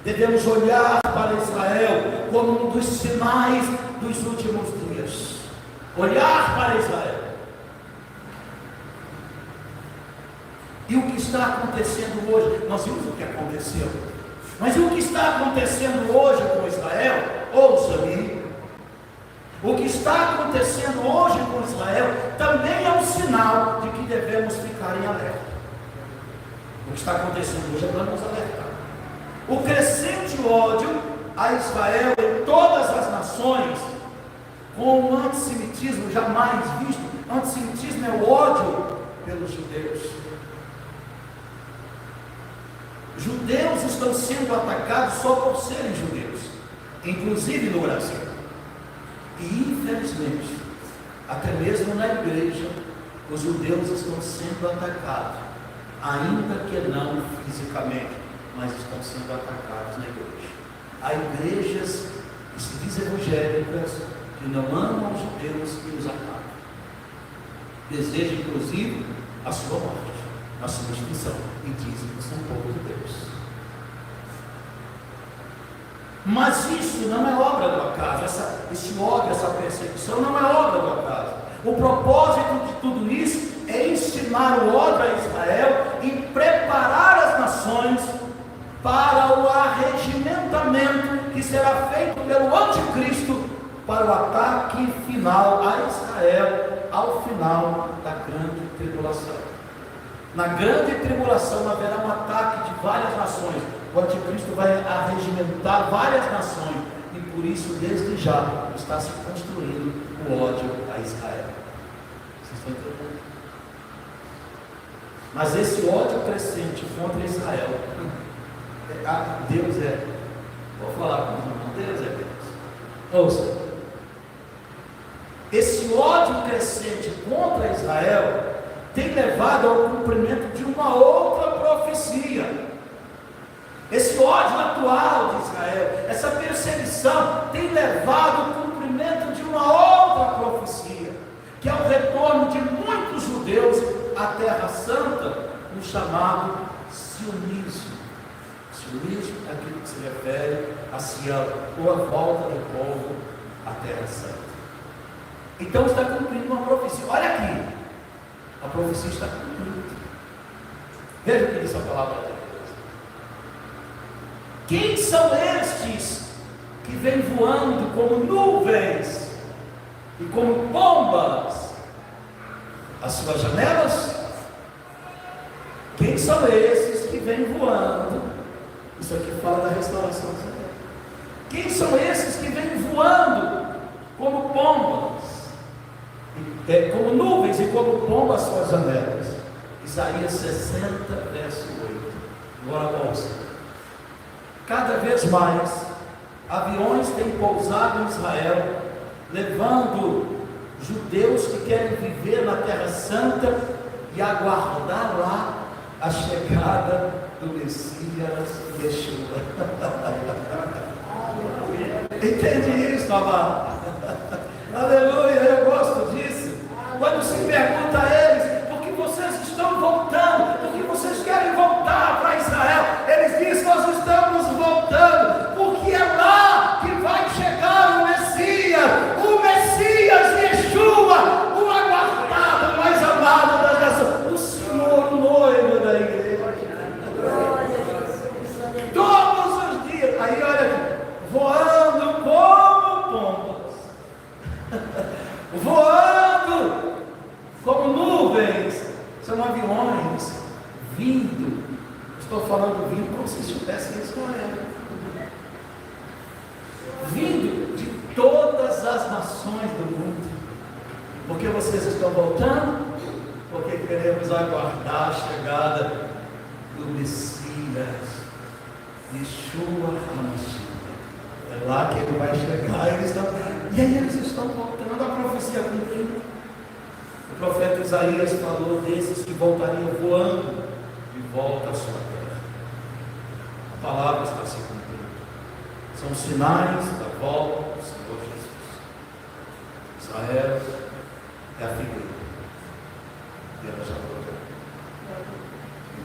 Devemos olhar para Israel como um dos sinais dos últimos dias. Olhar para Israel. E o que está acontecendo hoje? Nós vimos o que aconteceu. Mas e o que está acontecendo hoje com Israel? Ouça-me. O que está acontecendo hoje com Israel também é um sinal de que devemos ficar em alerta. O que está acontecendo hoje é para nos alertar. O crescente ódio a Israel em todas as nações, com um antissemitismo jamais visto. Antissemitismo é o ódio pelos judeus. Judeus estão sendo atacados só por serem judeus, inclusive no Brasil. E infelizmente, até mesmo na igreja, os judeus estão sendo atacados, ainda que não fisicamente, mas estão sendo atacados na igreja. Há igrejas que se dizem evangélicas que não amam os judeus e os atacam. Desejam inclusive a sua morte, a sua extinção, e dizem que são povo de Deus. Mas isso não é obra do acaso. Esse ódio, essa perseguição não é obra do acaso. O propósito de tudo isso é ensinar o ódio a Israel e preparar as nações para o arregimentamento que será feito pelo anticristo para o ataque final a Israel ao final da grande tribulação. Na grande tribulação haverá um ataque de várias nações. O anticristo vai arregimentar várias nações, e por isso desde já está se construindo o ódio a Israel. Vocês estão entendendo? Mas esse ódio crescente contra Israel, Deus é, vou falar com os irmãos, Deus é Deus. Ouça, esse ódio crescente contra Israel tem levado ao cumprimento de uma outra profecia. Esse ódio atual de Israel, essa perseguição, tem levado ao cumprimento de uma outra profecia, que é o retorno de muitos judeus à Terra Santa, no chamado sionismo. Sionismo é aquilo que se refere a Sião, ou a volta do povo à Terra Santa. Então está cumprindo uma profecia. Olha aqui, a profecia está cumprida. Veja o que diz a palavra de Deus. Quem são estes que vêm voando como nuvens e como pombas às suas janelas? Quem são esses que vêm voando? Isso aqui fala da restauração. Quem são esses que vêm voando como pombas, como nuvens e como pombas às suas janelas? Isaías 60, verso 8. Agora ouça. Cada vez mais, aviões têm pousado em Israel, levando judeus que querem viver na Terra Santa e aguardar lá a chegada do Messias Yeshua. Entende isso, amado? Aleluia, eu gosto disso. Quando se pergunta a eles, por que vocês estão voltando? Por que vocês querem voltar para Israel? Eles dizem, nós estamos voltando, porque é lá que vai chegar o Messias Yeshua, o aguardado, o mais amado das nações, o Senhor, o noivo da igreja. Todos os dias, aí olha, voando como pombas, voando como nuvens, são aviões vindo. Estou falando vindo como se estivessem em Israel, vindo de todas as nações do mundo. Porque vocês estão voltando? Porque queremos aguardar a chegada do Messias, Yeshua HaMashiach. É lá que ele vai chegar. E aí eles estão voltando, a profecia cumprindo. O profeta Isaías falou desses que voltariam voando de volta à sua terra. A palavra está se cumprindo. São sinais da volta do Senhor Jesus. Israel é a figueira. E ela já voltou.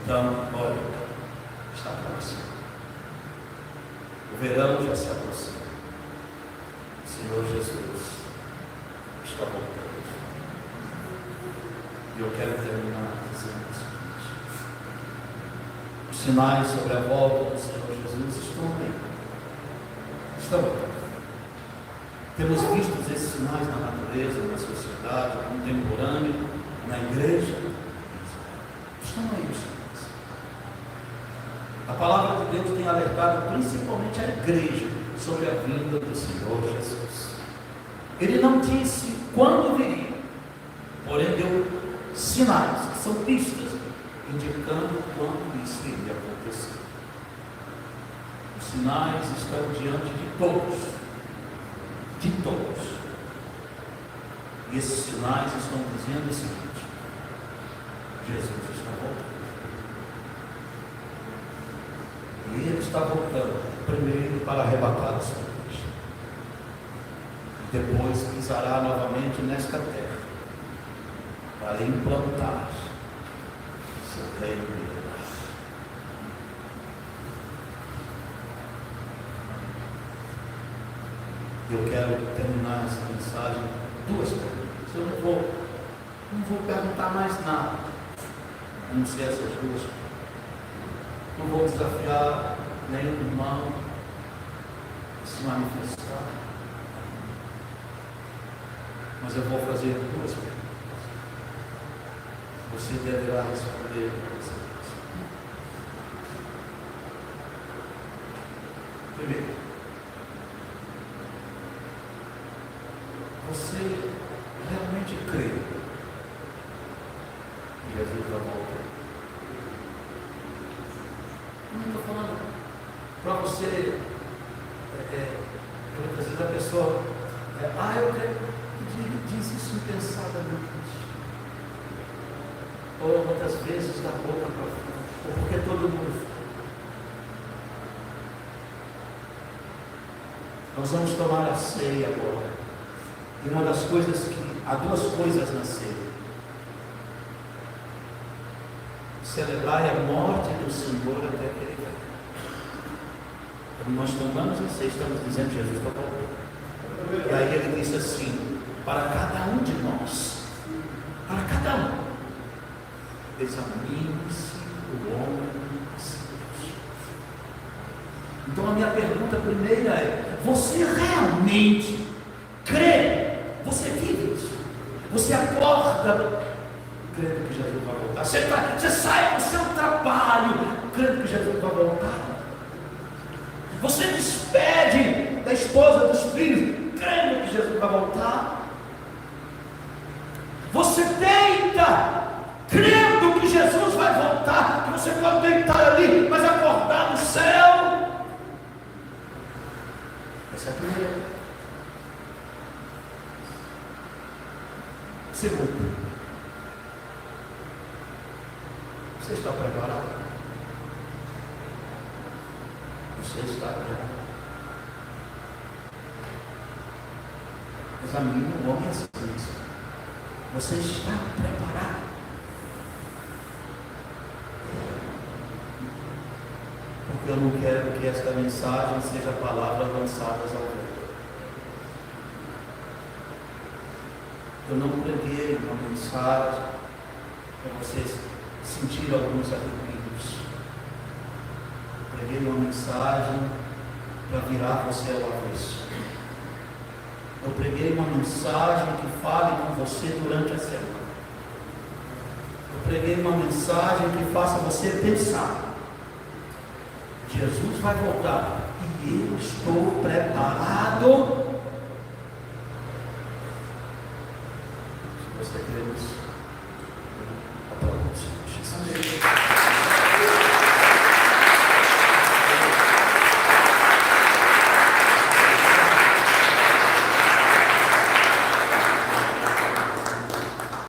Então, olha, está próximo. O verão já se aproxima. O Senhor Jesus está voltando. E eu quero terminar dizendo o seguinte: os sinais sobre a volta do Senhor Jesus estão aí. Estão aí. Temos visto esses sinais na natureza, na sociedade, contemporânea, na igreja. Estão aí os sinais. A palavra de Deus tem alertado principalmente a igreja sobre a vinda do Senhor Jesus. Ele não disse quando viria, porém deu sinais, que são pistas, indicando quando isso iria acontecer. Os sinais estão diante de todos. De todos. E esses sinais estão dizendo o seguinte: Jesus está voltando. E ele está voltando, primeiro para arrebatar a sua igreja. Depois pisará novamente nesta terra, para implantar seu reino de paz. Eu quero terminar essa mensagem com duas perguntas. Eu não vou perguntar mais nada, a não ser essas duas. Não vou desafiar nenhum irmão a se manifestar, mas eu vou fazer duas perguntas. Você deverá responder a essa questão. Primeiro, você realmente crê que Jesus vai voltar? Eu não estou falando para você, às vezes a pessoa, eu creio, diz isso impensadamente. Ou muitas vezes da boca para fora, ou porque todo mundo fala. Nós vamos tomar a ceia agora. E uma das coisas há duas coisas na ceia: celebrar a morte do Senhor até que Ele venha. Quando nós tomamos a ceia, estamos dizendo: Jesus está voltando. E aí Ele disse assim: para cada um de nós, para cada um, examine-se o homem a si mesmo. Então a minha pergunta primeira é: você realmente crê? Você vive isso? Você acorda crendo que Jesus vai voltar? Você sai do seu trabalho crendo que Jesus vai voltar? Você despede da esposa, dos filhos, crendo que Jesus vai voltar? Você deita crendo que Jesus vai voltar, que você pode deitar ali, mas acordar no céu? Essa é a primeira. Segundo, você está preparado? Você está preparado? Examine o homem a si mesmo. Você está preparado? Porque eu não quero que esta mensagem seja palavras lançadas ao vento. Eu não preguei uma mensagem para vocês sentirem alguns arrepios. Eu preguei uma mensagem para virar você ao avesso. Eu preguei uma mensagem que fale com você durante a semana. Eu preguei uma mensagem que faça você pensar: Jesus vai voltar e eu estou preparado. Se você crê nisso,